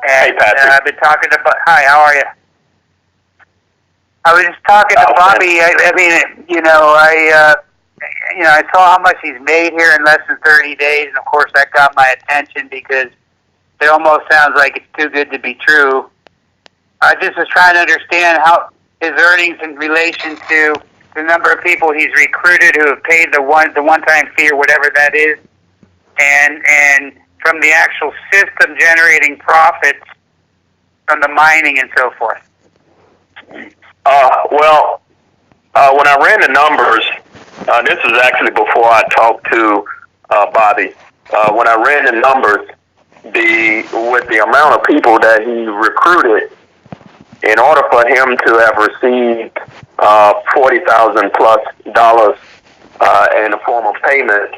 Hey, And Patrick. I've been talking to. Hi, how are you? I was just talking to Bobby. I mean, I saw how much he's made here in less than 30 days, and of course that got my attention because it almost sounds like it's too good to be true. I just was trying to understand how his earnings in relation to the number of people he's recruited who have paid the one-time fee or whatever that is, and from the actual system generating profits from the mining and so forth. When I ran the numbers, this was actually before I talked to Bobby. When I ran the numbers, with the amount of people that he recruited, in order for him to have received $40,000 plus in the form of payment,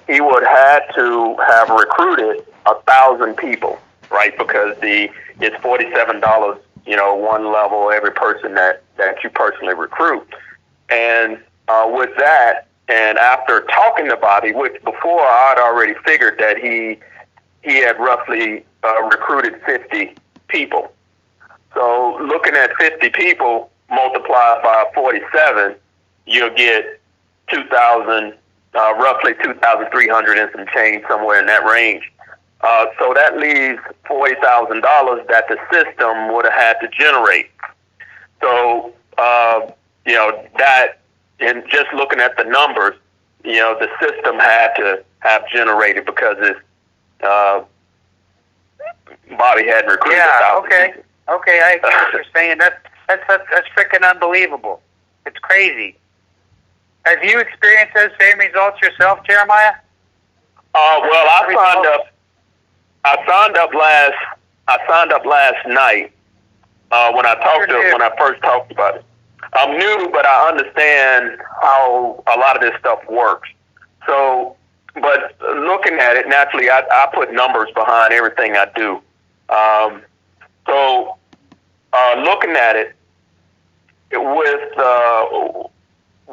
he would have to have recruited 1,000 people, right? Because it's $47, one level every person that you personally recruit. And with that, and after talking to Bobby, which before I'd already figured that he had roughly recruited 50 people. So looking at 50 people multiplied by 47, you'll get 2,000, roughly 2,300 and some change, somewhere in that range. So that leaves $40,000 that the system would have had to generate. So, that, and just looking at the numbers, the system had to have generated because Bobby had recruited 1,000 people. Okay, I get what you're saying. That's freaking unbelievable. It's crazy. Have you experienced those same results yourself, Jeremiah? I signed up last night when I first talked about it. I'm new, but I understand how a lot of this stuff works. So, but looking at it, naturally, I put numbers behind everything I do. Looking at it,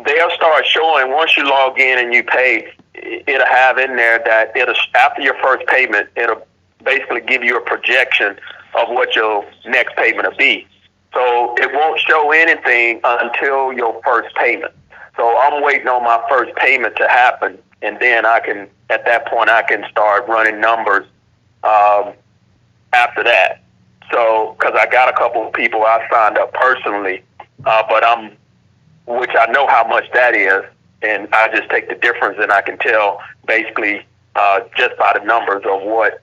they'll start showing once you log in and you pay. It'll have in there that after your first payment, it'll basically give you a projection of what your next payment will be. So it won't show anything until your first payment. So I'm waiting on my first payment to happen, and then at that point, I can start running numbers after that. So, because I got a couple of people I signed up personally, which I know how much that is, and I just take the difference, and I can tell basically just by the numbers of what,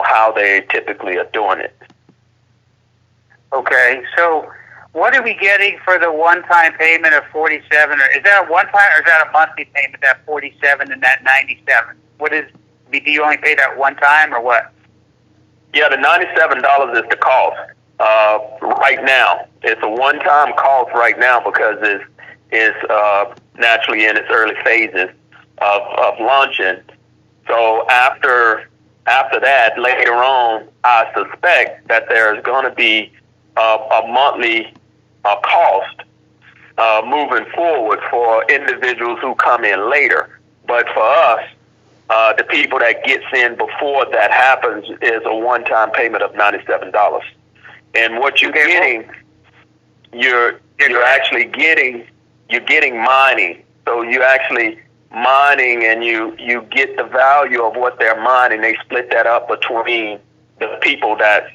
how they typically are doing it. Okay, so what are we getting for the one-time payment of 47? Or is that a one-time, or is that a monthly payment, that 47 and that 97? Do you only pay that one time, or what? Yeah, the $97 is the cost right now. It's a one-time cost right now because it's naturally in its early phases of launching. So after that, later on, I suspect that there's going to be a monthly cost moving forward for individuals who come in later. But for us, the people that gets in before that happens is a one-time payment of $97. And what you're getting, you're actually getting mining. So you actually mining, and you get the value of what they're mining. They split that up between the people that's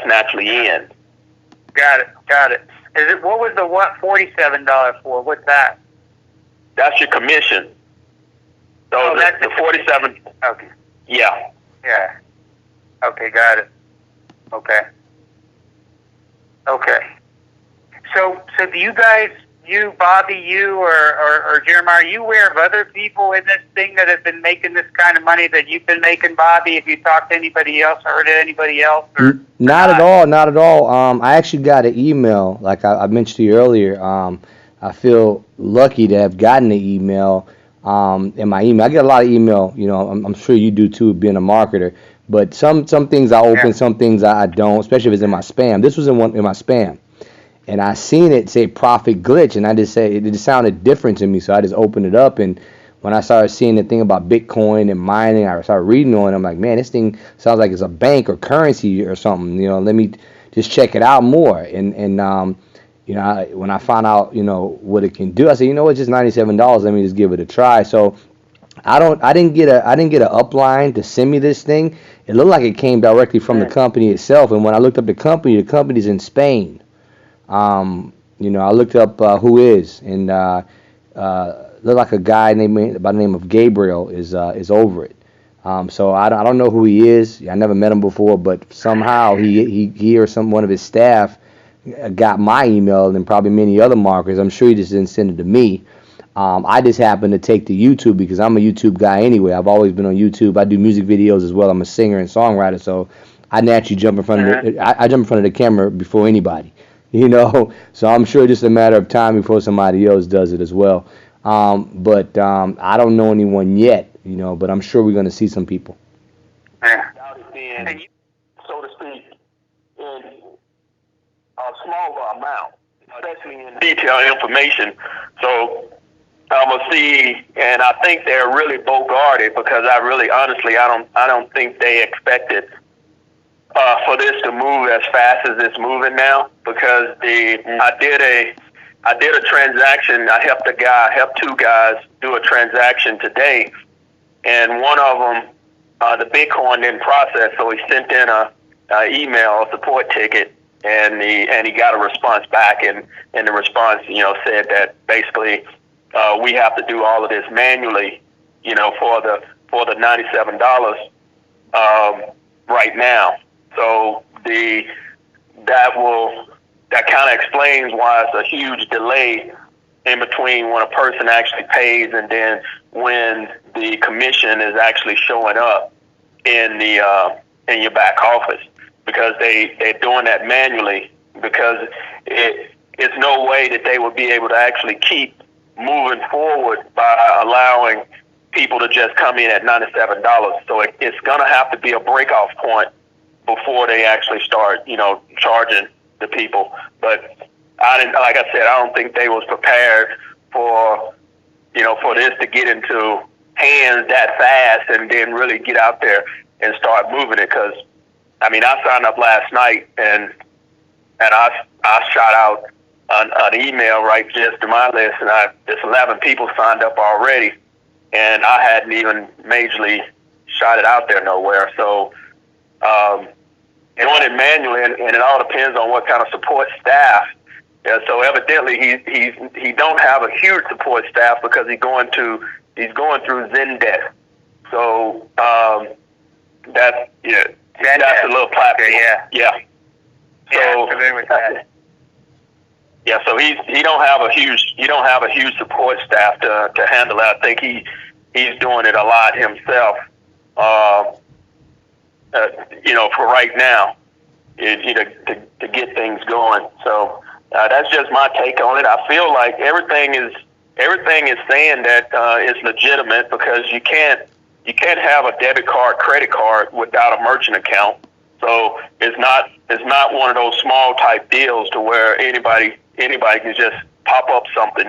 naturally in. Got it. What was the $47 for? What's that? That's your commission. So that's the 47. Okay. Yeah. Yeah. Okay, got it. Okay. So do you guys, Bobby, or Jeremiah, are you aware of other people in this thing that have been making this kind of money that you've been making, Bobby? If you talked to anybody else or heard of anybody else? Not at all. I actually got an email, like I mentioned to you earlier. I feel lucky to have gotten the email. In my email, I get a lot of email. I'm sure you do too, being a marketer. But some things I open, some things I don't, especially if it's in my spam. This was in my spam, and I seen it say profit glitch, and it just sounded different to me, so I just opened it up. And when I started seeing the thing about Bitcoin and mining, I started reading on it. I'm like, man, this thing sounds like it's a bank or currency or something. Let me just check it out more. When I found out, what it can do, I said, it's just $97. Let me just give it a try. So I didn't get a upline to send me this thing. It looked like it came directly from the company itself. And when I looked up the company's in Spain. I looked up who is, and looked like a guy by the name of Gabriel is over it. So I don't know who he is. I never met him before, but somehow he or one of his staff got my email and probably many other marketers. I'm sure he just didn't send it to me. I just happened to take to YouTube because I'm a YouTube guy anyway. I've always been on YouTube. I do music videos as well. I'm a singer and songwriter, so I naturally jump in front of I jump in front of the camera before anybody. So I'm sure just a matter of time before somebody else does it as well. But I don't know anyone yet, but I'm sure we're going to see some people. Yeah. So to speak, in a smaller amount, especially in detailed information. So I'm gonna see, and I think they're really bogarted because I don't think they expected for this to move as fast as it's moving now. Because I did a transaction. I helped two guys do a transaction today, and one of them, the Bitcoin didn't process, so he sent in a email, a support ticket, and he got a response back, and the response, said that basically we have to do all of this manually, for the $97 right now. So that kind of explains why it's a huge delay in between when a person actually pays and then when the commission is actually showing up in your back office, because they're doing that manually, because it's no way that they would be able to actually keep moving forward by allowing people to just come in at $97. So it's going to have to be a break-off point before they actually start, charging the people. But like I said, I don't think they was prepared for this to get into hands that fast and then really get out there and start moving it. Because I signed up last night and I shot out an email right just to my list, and there's 11 people signed up already, and I hadn't even majorly shot it out there nowhere. So doing it manually, and it all depends on what kind of support staff. Yeah, so evidently he don't have a huge support staff because he's going through Zendesk. So that's a little platform. Yeah. So familiar with that. Yeah, so he don't have a huge support staff to handle that. I think he's doing it a lot himself. For right now, to get things going. So that's just my take on it. I feel like everything is saying that it's legitimate, because you can't have a debit card, credit card without a merchant account. So it's not one of those small type deals to where anybody can just pop up something.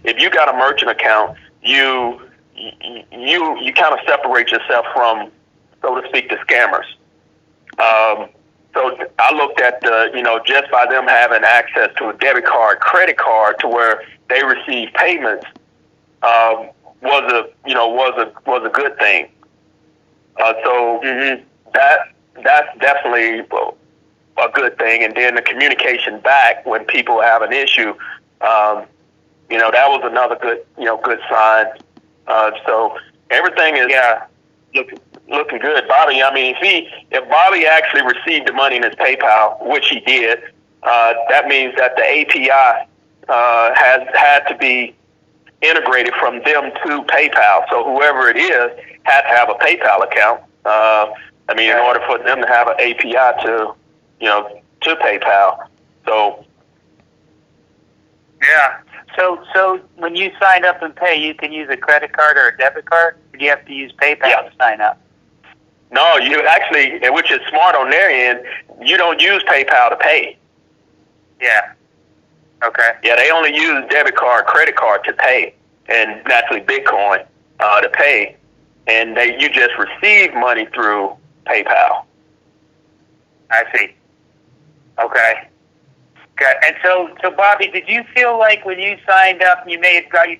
If you got a merchant account, you kind of separate yourself from, so to speak, the scammers. So I looked at just by them having access to a debit card, credit card, to where they receive payments, was a good thing. That's definitely a good thing. And then the communication back when people have an issue, that was another good sign. So everything is looking good. Bobby, if Bobby actually received the money in his PayPal, which he did, that means that the API has had to be integrated from them to PayPal. So whoever it is had to have a PayPal account. In order for them to have an API to PayPal. So yeah. So when you sign up and pay, you can use a credit card or a debit card, or do you have to use PayPal to sign up? No, you actually, which is smart on their end, you don't use PayPal to pay. Yeah. Okay. Yeah, they only use debit card, credit card to pay, and naturally Bitcoin. to pay, and you just receive money through PayPal. I see. Okay. Good. And so Bobby, did you feel like when you signed up, you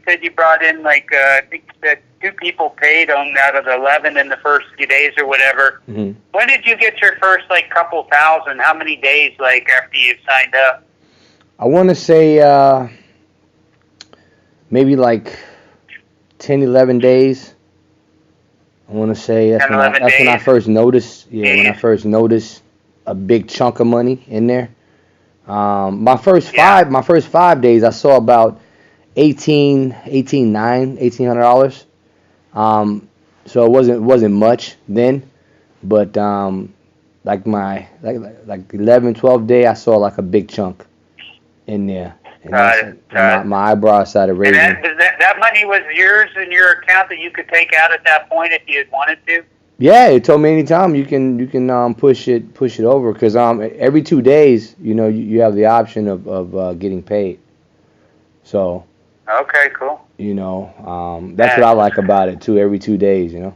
said you brought in like I think that 2 people paid on out of the 11 in the first few days or whatever. Mm-hmm. When did you get your first like couple thousand? How many days like after you signed up? I want to say maybe like 10, 11 days. I want to say that's 10, 11 when I days. first noticed. Yeah, when I Days. first noticed a big chunk of money in there. My first 5 days, I saw about $1,800. So it wasn't much then, but like 11, 12 day, I saw like a big chunk in there, and my eyebrows started And raising. that money was yours in your account that you could take out at that point if you had wanted to? Yeah, it told me anytime you can push it over, because every 2 days, you have the option of getting paid. So Okay, cool. that's what I like about it too. Every 2 days, Yeah.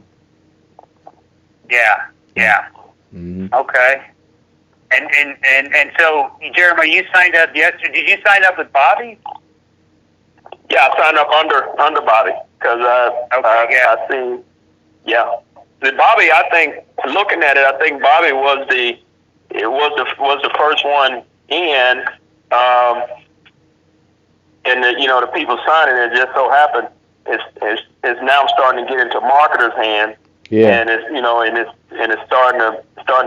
Mm-hmm. Okay. And so, Jeremy, you signed up yesterday. Did you sign up with Bobby? Yeah, I signed up under Bobby because I seen. Yeah, the Bobby. I think looking at it, I think Bobby was the first one in, and the people signing it just so happened it's now starting to get into marketers' hands. Yeah. And it's starting to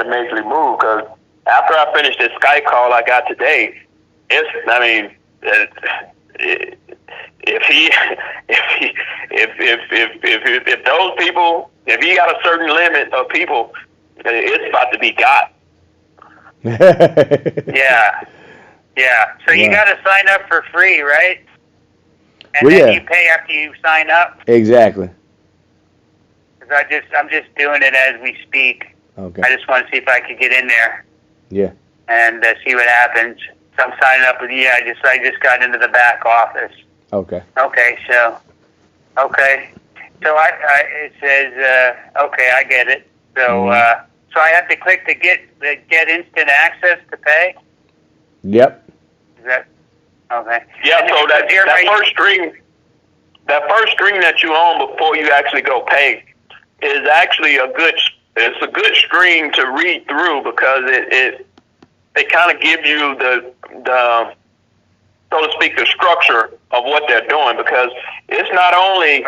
majorly move, because after I finished this Skype call I got today, if those people, if he got a certain limit of people, it's about to be got. Yeah. So you got to sign up for free, right? And Well, then yeah. you pay after you sign up. Exactly. Because I'm just doing it as we speak. Okay. I just want to see if I could get in there. Yeah. And see what happens. So I'm signing up with you. I just got into the back office. Okay. Okay. So it says okay, I get it. So so I have to click to get instant access to pay. Yep. Is that okay? Yeah. So that first string that you own before you actually go pay is actually a good string to read through, because it kind of give you the so to speak, the structure of what they're doing, because it's not only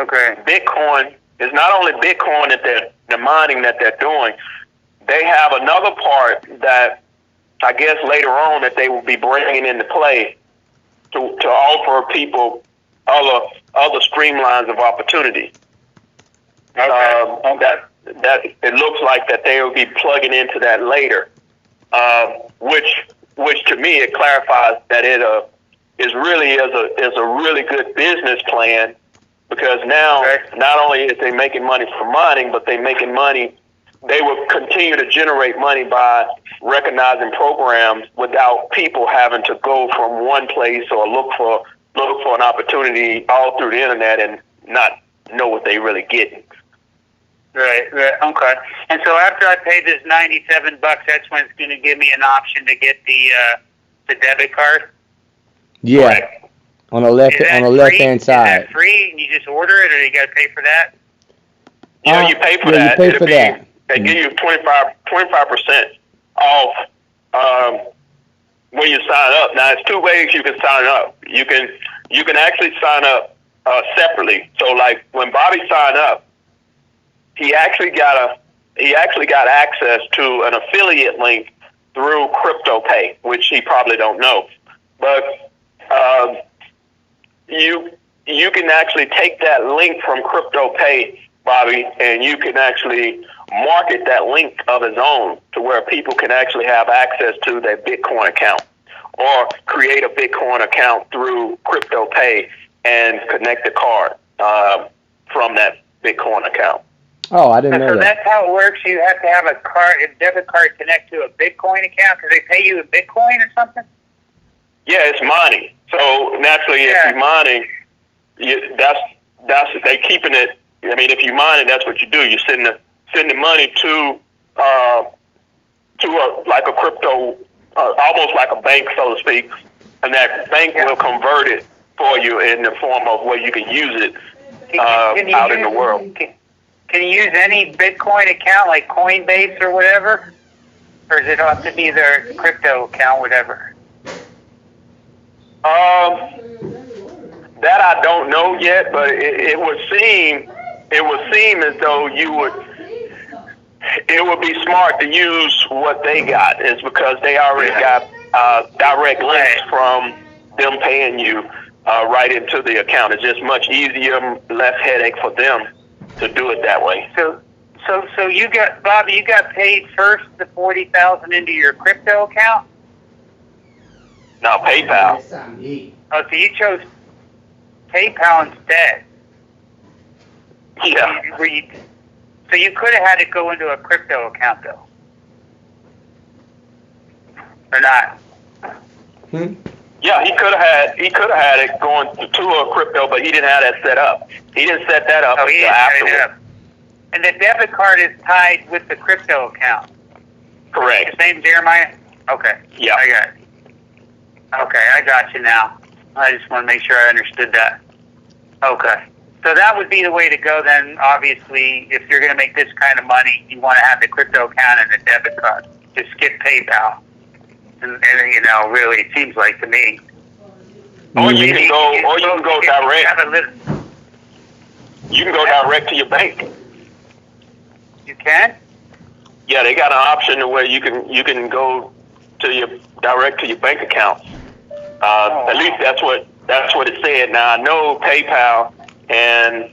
Bitcoin. It's not only Bitcoin that they're mining that they're doing. They have another part that I guess later on that they will be bringing into play to offer people other streamlines of opportunity. That it looks like that they will be plugging into that later, which to me it clarifies that it is really a really good business plan, because now not only is they making money from mining, but they making money. They will continue to generate money by recognizing programs without people having to go from one place or look for an opportunity all through the internet and not know what they really getting. Right, okay. And so after I pay this $97, that's when it's going to give me an option to get the debit card. Yeah, right. on the left hand side. Is that free? And you just order it, or you got to pay for that? Yeah, you pay for that. You pay for that. They give you 25% off when you sign up. Now, it's 2 ways you can sign up. You can actually sign up separately. So, like when Bobby signed up, he actually got access to an affiliate link through CryptoPay, which he probably don't know. But you can actually take that link from CryptoPay, Bobby, and you can actually market that link of his own to where people can actually have access to their Bitcoin account, or create a Bitcoin account through CryptoPay and connect the card from that Bitcoin account. Oh, I didn't know that. So that's how it works. You have to have a debit card connect to a Bitcoin account because they pay you in Bitcoin or something? Yeah, it's mining. So naturally, if you're mining, that's they keeping it I mean, if you mine it, that's what you do. You send the money to like a crypto, almost like a bank, so to speak, and that bank will convert it for you in the form of where you can use it out in the world. Can you use any Bitcoin account like Coinbase or whatever? Or does it have to be their crypto account, whatever? That I don't know yet, but it would seem as though it would be smart to use what they got. It's because they already got direct links from them paying you right into the account. It's just much easier, less headache for them to do it that way. So you got, Bobby, you got paid first the $40,000 into your crypto account? No, PayPal. Oh, so you chose PayPal instead. Yeah. So you could have had it go into a crypto account, though. Or not? Yeah, he could have had it going to a crypto, but he didn't have that set up. He didn't set that up until afterwards. And the debit card is tied with the crypto account. Correct. The same, Jeremiah? Okay. Yeah. I got it. Okay, I got you now. I just want to make sure I understood that. Okay. So that would be the way to go then, obviously, if you're going to make this kind of money, you want to have the crypto account and the debit card. Just skip PayPal. And really, it seems like to me. Or you can go direct. You can go direct to your bank. You can? Yeah, they got an option where you can go to direct to your bank account. At least that's what it said. Now I know PayPal and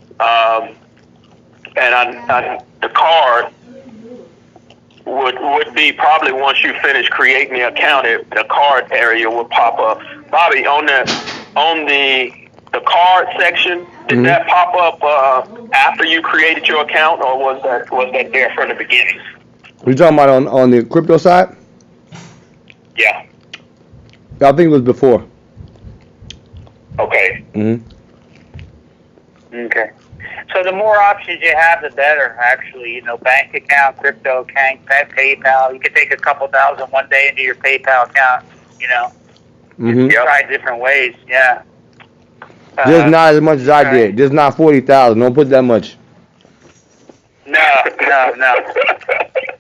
the card would be probably once you finish creating the account, the card area will pop up. Bobby, on the card section, did that pop up after you created your account, or was that there from the beginning? You talking about on the crypto side? Yeah. I think it was before. Okay. Okay. So the more options you have, the better, actually. Bank account, crypto account, PayPal. You could take a couple thousand one day into your PayPal account, Try different ways, yeah. Just not as much as I did. Just not 40,000. Don't put that much. No.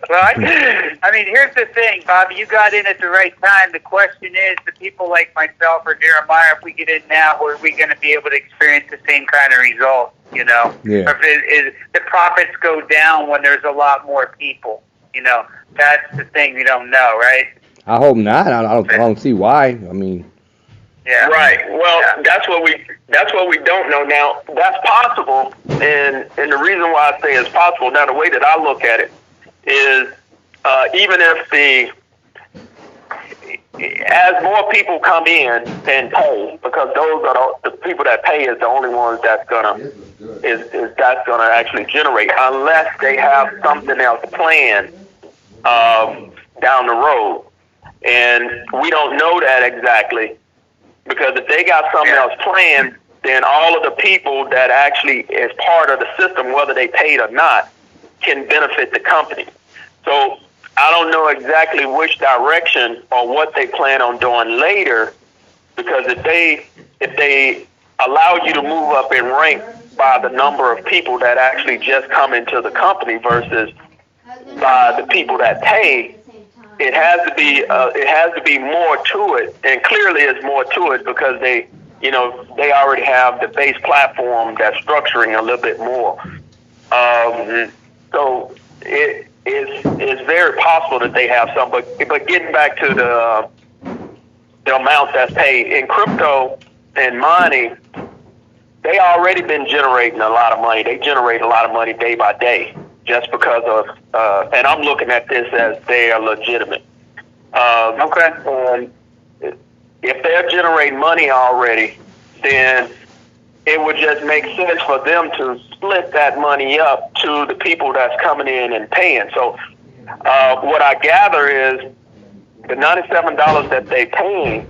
Well, I mean, here's the thing, Bobby. You got in at the right time. The question is, the people like myself or Jeremiah, if we get in now, are we going to be able to experience the same kind of result? Yeah. Or if the profits go down when there's a lot more people. That's the thing we don't know, right? I hope not. I don't see why. I mean. Yeah. Right. Well, that's what we don't know. Now, that's possible, and the reason why I say it's possible, now the way that I look at it is, even if as more people come in and pay, because those are the people that pay is the only ones that's gonna actually generate, unless they have something else planned down the road, and we don't know that exactly. Because if they got something else planned, then all of the people that actually is part of the system, whether they paid or not, can benefit the company. So I don't know exactly which direction or what they plan on doing later, because if they allow you to move up in rank by the number of people that actually just come into the company versus by the people that pay, it has to be more to it, and clearly it's more to it because they already have the base platform that's structuring a little bit more. So it's very possible that they have some, but getting back to the amount that's paid in crypto and mining, they already been generating a lot of money. They generate a lot of money day by day. Just because of, and I'm looking at this as they are legitimate. And if they're generating money already, then it would just make sense for them to split that money up to the people that's coming in and paying. So what I gather is the $97 that they paying,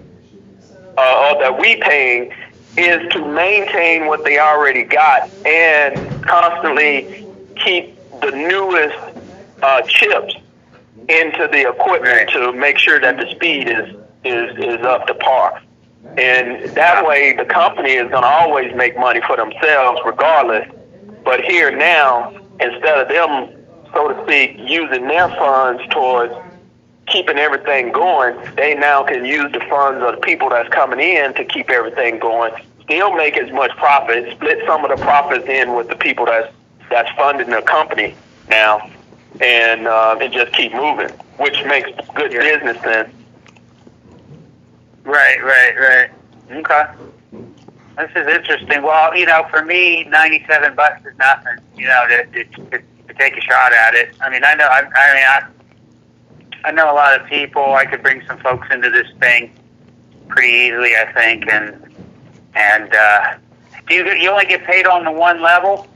or that we paying, is to maintain what they already got and constantly keep the newest chips into the equipment to make sure that the speed is up to par. And that way the company is going to always make money for themselves regardless. But here now, instead of them, so to speak, using their funds towards keeping everything going, they now can use the funds of the people that's coming in to keep everything going, still make as much profit, split some of the profits in with the people that's funding the company now, and just keep moving, which makes good business sense. Right. Okay. This is interesting. Well, you know, for me, $97 is nothing. You know, to take a shot at it. I mean, I know a lot of people. I could bring some folks into this thing pretty easily, I think. And do you only get paid on the one level?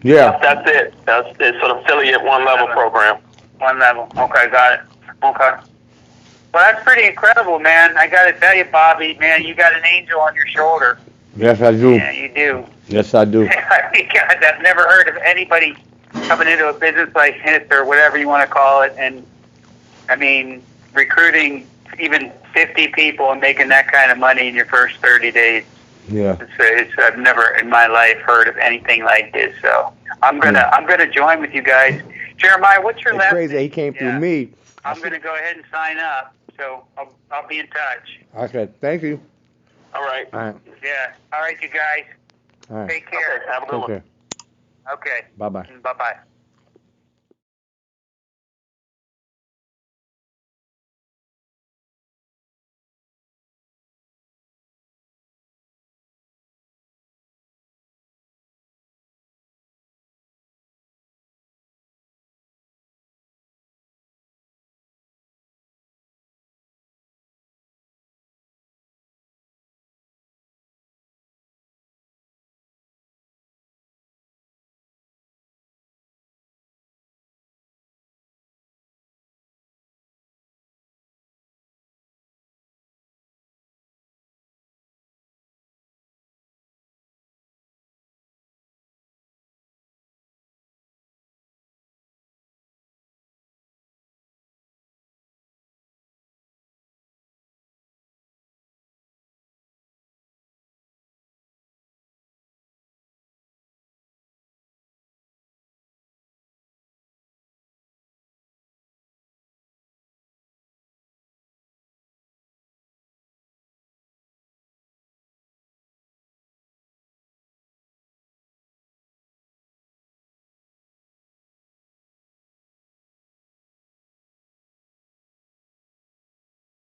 Yeah. That's it. It's an affiliate one level program. One level. Okay, got it. Okay. Well, that's pretty incredible, man. I got to tell you, Bobby, man, you got an angel on your shoulder. Yes, I do. Yeah, you do. Yes, I do. I mean, God, I've never heard of anybody coming into a business like this or whatever you want to call it, and I mean, recruiting even 50 people and making that kind of money in your first 30 days. Yeah. I've never in my life heard of anything like this. So I'm gonna join with you guys. Jeremiah, what's your It's last crazy. name? He came through me. I'm gonna go ahead and sign up. So I'll be in touch. Okay. Thank you. All right. All right. Yeah. All right, you guys. All right. Take care. Okay, have a good Take one. care. Okay. Bye-bye. Bye-bye.